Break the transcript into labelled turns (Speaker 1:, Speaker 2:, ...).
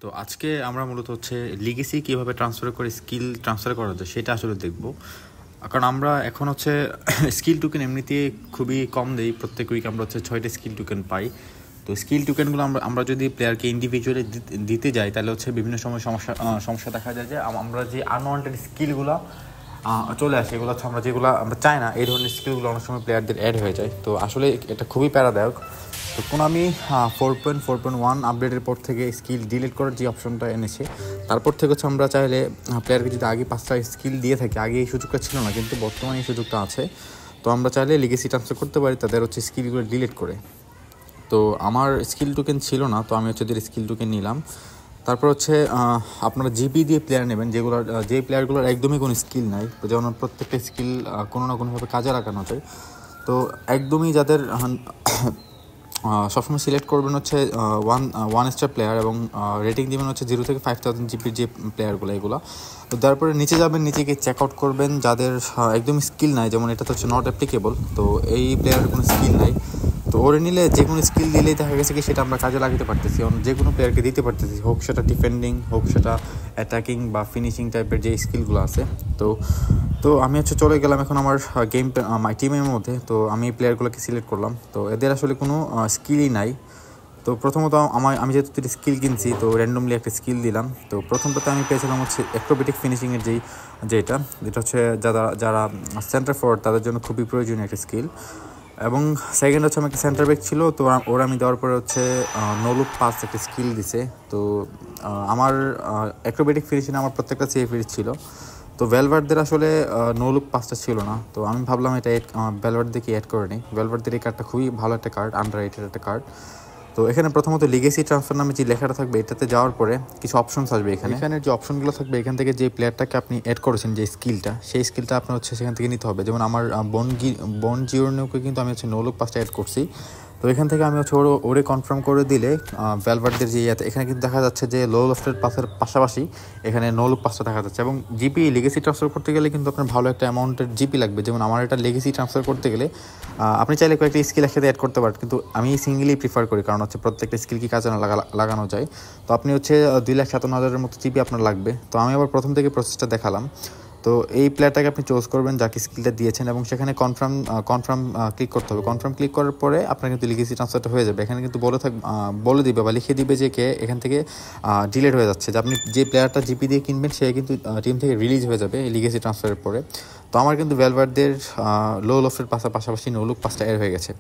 Speaker 1: তো আজকে আমরা মূলত হচ্ছে লিগেসি কীভাবে ট্রান্সফার করে স্কিল ট্রান্সফার করা যায় সেটা আসলে দেখব। কারণ আমরা এখন হচ্ছে স্কিল টোকেন এমনিতে খুবই কম দেই, প্রত্যেক উইক আমরা হচ্ছে 6টা স্কিল টোকেন পাই। তো স্কিল টোকেনগুলো আমরা যদি প্লেয়ারকে ইন্ডিভিজুয়ালি দিতে যাই তাহলে হচ্ছে বিভিন্ন সময় সমস্যা দেখা যায় যে আমরা যে আনওয়ান্টেড স্কিলগুলো চলে আসে, এগুলো হচ্ছে যেগুলো আমরা চাই না, এই ধরনের স্কিলগুলো অনেক সময় প্লেয়ারদের অ্যাড হয়ে যায়। তো আসলে এটা খুবই প্যারাদায়ক। তো আমি 4.1 আপডেটের পর থেকে স্কিল ডিলিট করার যে অপশনটা এনেছে, তারপর থেকে হচ্ছে আমরা চাইলে প্লেয়ারকে যদি আগে 5টা স্কিল দিয়ে থাকি, আগে এই সুযোগটা ছিল না কিন্তু বর্তমানে এই সুযোগটা আছে। তো আমরা চাইলে লিগেসি ট্রান্সফার করতে পারি তাদের হচ্ছে স্কিলগুলো ডিলিট করে। তো আমার স্কিল টোকেন ছিল না, তো আমি হচ্ছে স্কিল টোকেন নিলাম। তারপর হচ্ছে আপনারা জিপি দিয়ে প্লেয়ার নেবেন যে প্লেয়ারগুলোর একদমই কোনো স্কিল নাই, যেমন প্রত্যেকটা স্কিল কোনো না কোনোভাবে কাজে লাগানো যায়। তো একদমই যাদের সবসময় সিলেক্ট করবেন হচ্ছে ওয়ান স্টার প্লেয়ার এবং রেটিং দেবেন হচ্ছে 0 থেকে 5000 জিপির যে প্লেয়ারগুলো এগুলো। তো তারপরে নিচে যাবেন, নিচে গিয়ে চেক আউট করবেন যাদের একদমই স্কিল নাই, যেমন এটা তো হচ্ছে নট অ্যাপ্লিকেবল, তো এই প্লেয়ারের কোনো স্কিল নাই। তো ওরে নিলে যে কোনো স্কিল দিলেই দেখা গেছে কি সেটা আমরা কাজে লাগাতে পারতেছি, যে কোনো প্লেয়ারকে দিতে পারতেছি, হোক সেটা ডিফেন্ডিং, হোক সেটা অ্যাটাকিং বা ফিনিশিং টাইপের যে স্কিলগুলো আছে। তো আমি হচ্ছে চলে গেলাম এখন আমার টিমের মধ্যে। তো আমি এই প্লেয়ারগুলোকে সিলেক্ট করলাম, তো এদের আসলে কোনো স্কিলই নাই। তো প্রথমত আমি যেহেতু 3 স্কিল কিনছি, তো র্যান্ডমলি একটা স্কিল দিলাম। তো প্রথমটাতে আমি পেয়েছিলাম হচ্ছে অ্যাক্রোবেটিক ফিনিশিংয়ের যেটা হচ্ছে যারা সেন্টার ফরওয়ার্ড তাদের জন্য খুবই প্রয়োজনীয় একটা স্কিল। এবং সেকেন্ড হচ্ছে আমার একটা সেন্টার ব্যাক ছিল, তো ওরা আমি দেওয়ার পরে হচ্ছে নো লুক পাস একটা স্কিল দিছে। তো আমার অ্যাক্রোবেটিক ফিনিশিং আমার প্রত্যেকটা সেফেরই ছিল। তো ভ্যালভার্ডদের আসলে নো লুক পাসটা ছিল না, তো আমি ভাবলাম এটা ভ্যালভার্ডদেরকে অ্যাড করে নিই। ভ্যালভার্ডদের এই কার্ডটা খুবই ভালো একটা কার্ড, আন্ডাররেটেড একটা কার্ড। তো এখানে প্রথমত লিগেসি ট্রান্সফার নামে যে লেখাটা থাকবে এটাতে যাওয়ার পরে কিছু অপশনস আসবে। এখানে যে অপশনগুলো থাকবে এখান থেকে যে প্লেয়ারটাকে আপনি অ্যাড করেছেন যে স্কিলটা, সেই স্কিলটা আপনার হচ্ছে সেখান থেকে নিতে হবে। যেমন আমার বন জিওরনোকে কিন্তু আমি হচ্ছে নো লুক পাসটা অ্যাড করছি। তো এখান থেকে আমি হচ্ছে ওরে কনফার্ম করে দিলে ভ্যালভার্ডদের যে এখানে কিন্তু দেখা যাচ্ছে যে লো লফটেড পাসের পাশাপাশি এখানে নো লুক পাসটা দেখা যাচ্ছে। এবং জিপি লিগেসি ট্রান্সফার করতে গেলে কিন্তু আপনার ভালো একটা অ্যামাউন্টের জিপি লাগবে। যেমন আমার এটা লিগেসি ট্রান্সফার করতে গেলে আপনি চাইলে কয়েকটা স্কিল একসাথে অ্যাড করতে পারেন, কিন্তু আমি সিঙ্গেলি প্রিফার করি, কারণ হচ্ছে প্রত্যেকটা স্কিল কি কাজে লাগানো যায়। তো আপনি হচ্ছে 2,57,000-এর মতো জিপি আপনার লাগবে। তো আমি আবার প্রথম থেকে প্রসেসটা দেখালাম। তো এই প্লেয়ারটাকে আপনি চুজ করবেন যাকে স্কিলটা দিয়েছেন, এবং সেখানে কনফার্ম ক্লিক করতে হবে। কনফার্ম ক্লিক করার পরে আপনার কিন্তু লিগেসি ট্রান্সফারটা হয়ে যাবে। এখানে কিন্তু বলে দিবে বা লিখে দিবে যে কে এখান থেকে ডিলেট হয়ে যাচ্ছে, যে আপনি যে প্লেয়ারটা জিপি দিয়ে কিনবেন সে কিন্তু টিম থেকে রিলিজ হয়ে যাবে এই লিগেসি ট্রান্সফারের পরে। তো আমার কিন্তু ভ্যালভার্ডদের লো লফটের পাশাপাশি নো লুক পাসটা এর হয়ে গেছে।